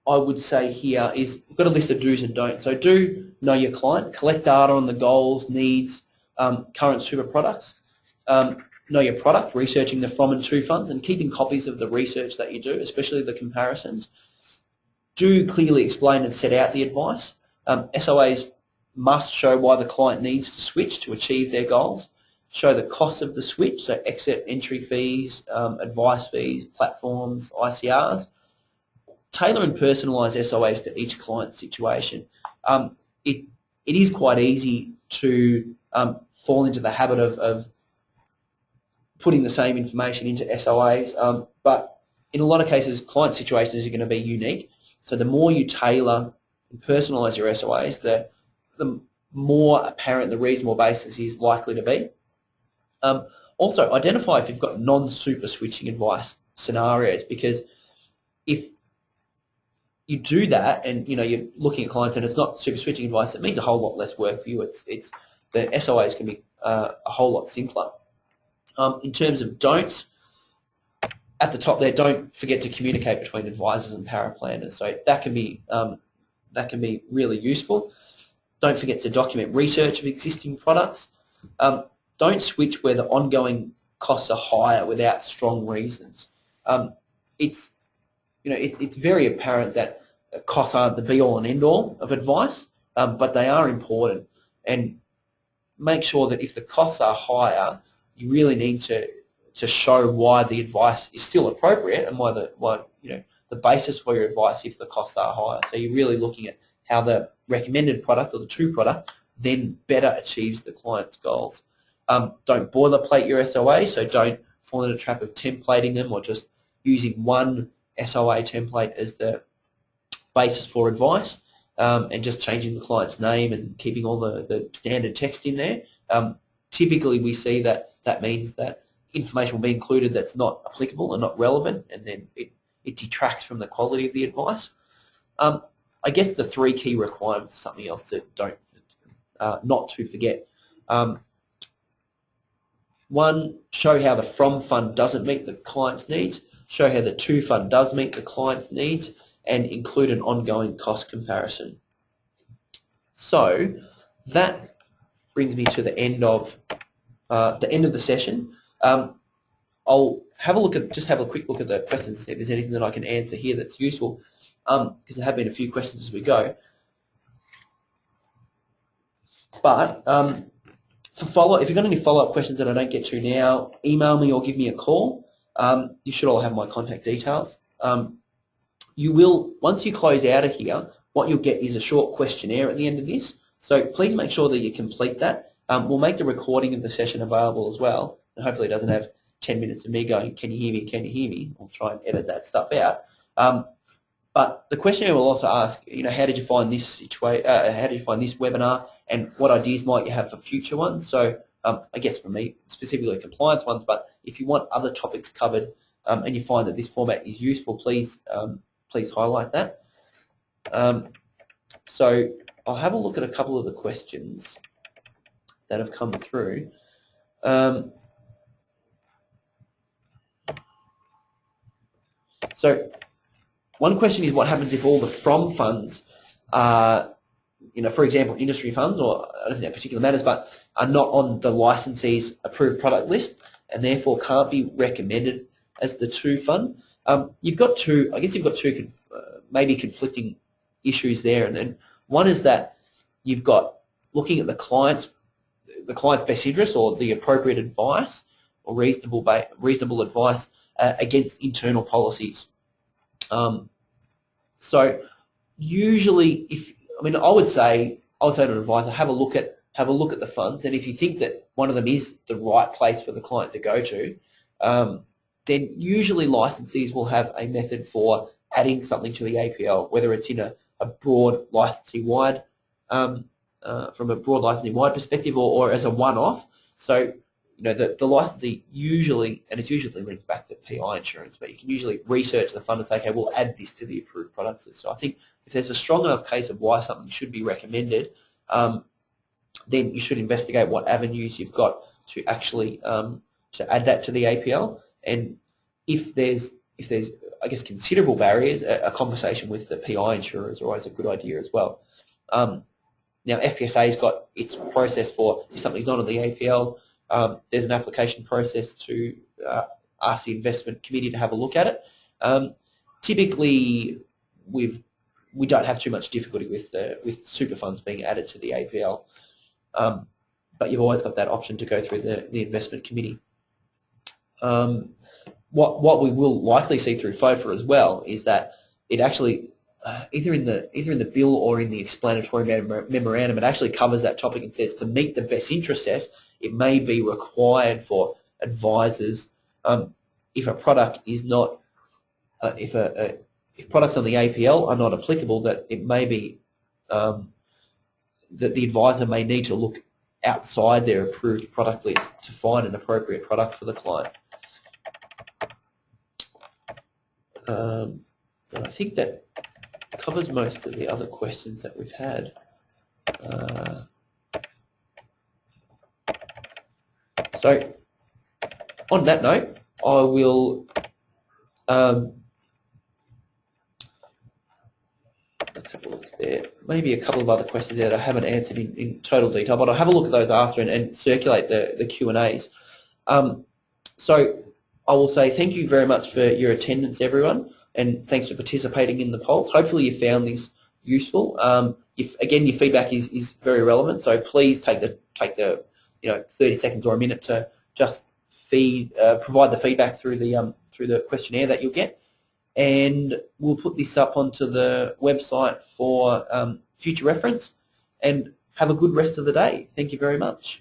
I would say here is we've got a list of do's and don'ts. So do know your client, collect data on the goals, needs, current super products. Know your product, researching the from and to funds, and keeping copies of the research that you do, especially the comparisons. Do clearly explain and set out the advice. SOAs must show why the client needs to switch to achieve their goals. Show the cost of the switch, so exit entry fees, advice fees, platforms, ICRs. Tailor and personalise SOAs to each client's situation. It is quite easy to fall into the habit of putting the same information into SOAs, but in a lot of cases, client situations are going to be unique. So the more you tailor and personalise your SOAs, the more apparent the reasonable basis is likely to be. Also, identify if you've got non-super switching advice scenarios, because if you do that and you're looking at clients and it's not super switching advice, it means a whole lot less work for you. It's the SOAs can be a whole lot simpler. In terms of don'ts, at the top there, don't forget to communicate between advisors and paraplanners. So that can be really useful. Don't forget to document research of existing products. Don't switch where the ongoing costs are higher without strong reasons. It's very apparent that costs aren't the be-all and end-all of advice, but they are important. And make sure that if the costs are higher, you really need to show why the advice is still appropriate and why the basis for your advice if the costs are higher. So you're really looking at how the recommended product or the true product then better achieves the client's goals. Don't boilerplate your SOA, so don't fall into the trap of templating them or just using one SOA template as the basis for advice, and just changing the client's name and keeping all the standard text in there. Typically we see that means that information will be included that's not applicable and not relevant, and then it detracts from the quality of the advice. I guess the three key requirements are something else that not to forget. One, show how the from fund doesn't meet the client's needs, show how the to fund does meet the client's needs, and include an ongoing cost comparison. So that brings me to the end of the session. I'll have a quick look at the questions and see if there's anything that I can answer here that's useful, because there have been a few questions as we go. But if you've got any follow-up questions that I don't get to now, email me or give me a call. You should all have my contact details. You will, once you close out of here, what you'll get is a short questionnaire at the end of this. So please make sure that you complete that. We'll make the recording of the session available as well, and hopefully it doesn't have 10 minutes of me going, "Can you hear me? Can you hear me?" I'll try and edit that stuff out. But the questionnaire will also ask, how did you find this how did you find this webinar, and what ideas might you have for future ones? So I guess for me, specifically compliance ones, but if you want other topics covered and you find that this format is useful, please highlight that. So I'll have a look at a couple of the questions that have come through. So one question is, what happens if all the from funds are, for example, industry funds, or I don't think that particularly matters, but are not on the licensee's approved product list and therefore can't be recommended as the to fund? You've got two maybe conflicting issues there, and then one is that you've got looking at the client's best interest or the appropriate advice or reasonable advice against internal policies. So usually, I would say to an advisor, have a look at the funds, and if you think that one of them is the right place for the client to go to, then usually licensees will have a method for adding something to the APL, whether it's in a broad licensing-wide, from a broad licensing-wide perspective, or as a one-off. So, the licensee usually, and it's usually linked back to PI insurance, but you can usually research the fund and say, okay, we'll add this to the approved products list. So I think if there's a strong enough case of why something should be recommended, then you should investigate what avenues you've got to actually to add that to the APL. And if there's I guess, considerable barriers, a conversation with the PI insurer is always a good idea as well. Now, FPSA's got its process for if something's not on the APL. There's an application process to ask the investment committee to have a look at it. Typically, we don't have too much difficulty with super funds being added to the APL, but you've always got that option to go through the investment committee. What we will likely see through FOFA as well is that it actually either in the bill or in the explanatory memorandum, it actually covers that topic and says to meet the best interest test, it may be required for advisors if a product is not if products on the APL are not applicable, that it may be that the advisor may need to look outside their approved product list to find an appropriate product for the client. And I think that covers most of the other questions that we've had. So on that note, I will let's have a look there. Maybe a couple of other questions there that I haven't answered in total detail, but I'll have a look at those after and circulate the Q&As. So I will say thank you very much for your attendance, everyone, and thanks for participating in the polls. Hopefully you found this useful. If again your feedback is very relevant, so please take the 30 seconds or a minute to just provide the feedback through the questionnaire that you'll get, and we'll put this up onto the website for future reference. And have a good rest of the day. Thank you very much.